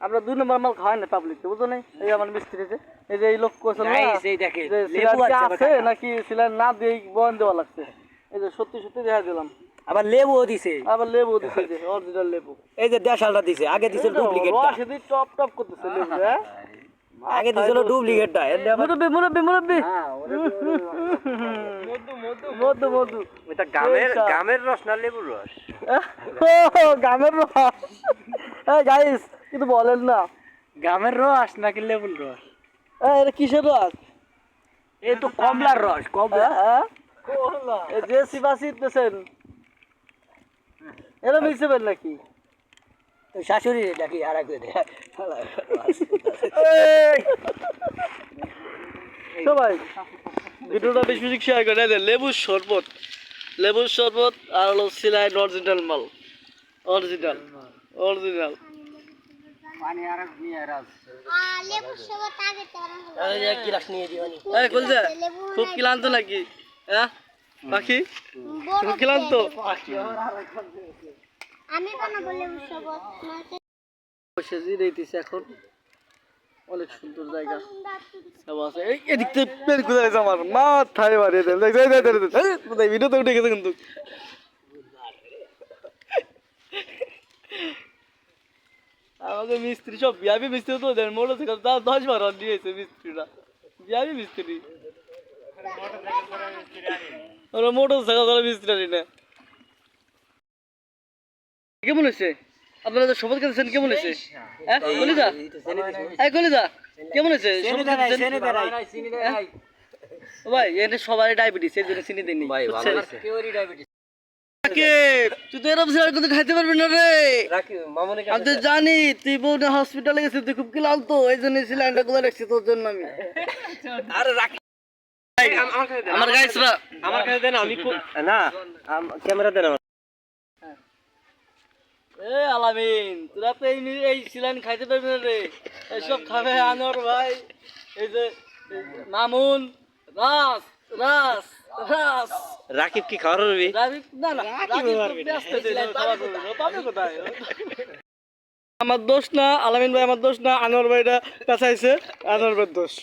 আমরা 2 নম্বর মাল খাওয়াই না পাবলিক বুঝো নাই এই আমার মিস্ত্রিতে এই যে এই লোক কইছে না এই দেখেন লেবু আছে নাকি সিলার না দেই বন্ধ দেওয়া লাগছে এই যে সত্যি সত্যি দেখা দিলাম আবার লেবুও দিছে যে অরিজিনাল লেবু এই যে দেশালটা দিছে আগে দিছিল ডুপ্লিকেটটা রস এদি টপ টপ করতেছে লেবু হ্যাঁ আগে দিছিল ডুপ্লিকেটটা মুরব্বি মধু এটা গামের রস না লেবুর রস? গামের রস এই গাইস কিন্তু বলেন না গামের রস নাকি লেবুর রস? এটা কিসের রস? এই তো কমলার রস কমলা এই যে সিবাসিতেছেন এরা মিশবেন নাকি তো শাশুড়ি নাকি আর এক দে সবাই ভিডিওটা বেশি বেশি শেয়ার করে দেন লেবুর শরবত আর হলো সিলাইন অরিজিনাল মাল অরিজিনাল পানি আর নিয়ে রাজ লেবুর শরবত আগে তরন এই যে কি রাস নিয়ে দিবানি এই কলজা খুব ক্লান্ত নাকি হ্যাঁ বাকি খুব ক্লান্ত আমি বানাবো লেবুর শরবত বসে দিতেছে এখন অনেক সুন্দর জায়গা সব আছে এদিক থেকে পেন গুলাই আমার মাথায় মারিয়ে দেন ভিডিওতে উঠে গেছে কিন্তু আমাকে মিস্ত্রি সব বিয়াবি মিস্ত্রি তো দেন মোটর থেকে 10-12 রান দিয়েছে মিস্ত্রিরা বিয়াবি মিস্ত্রি ওরা মোটর সাইকেল ধরে মিস্ত্রি না কেমন হয়েছে আপনারা তো শপথ করেছেন কেমন হয়েছে হ্যাঁ কলিদা কলিদা কেমন হয়েছে ভাই এনে সবারই ডায়াবেটিস এই জন্য চিনি দেননি ভাই ভালো হয়েছে কেউরই ডায়াবেটিস তুই তো এরকম সিলার কিন্তু খাইতে পারবি না রে আমি তো জানি তুই বউটা হসপিটালে গেছিস তুই খুব ক্লান্ত এই জন্য সিলাইনটা গুলো রাখছি তোর জন্য আমি আরে রাখি আমার গাইসরা আমার কাছে দেন আমি না ক্যামেরা দেন আমার এ আলামিন তোরা তো এই সিলাইন খাইতে পারবি না রে এইসব খাবে আনোয়ার ভাই এই যে মামুন রাস রাস রাস রাকিব কি খাওয়ার হবে? রাকিব না আমার দোষ না আলামিন ভাই আমার দোষ না আনোয়ার ভাইটা পেছাইছে আনোয়ার ভাইয়ের দোষ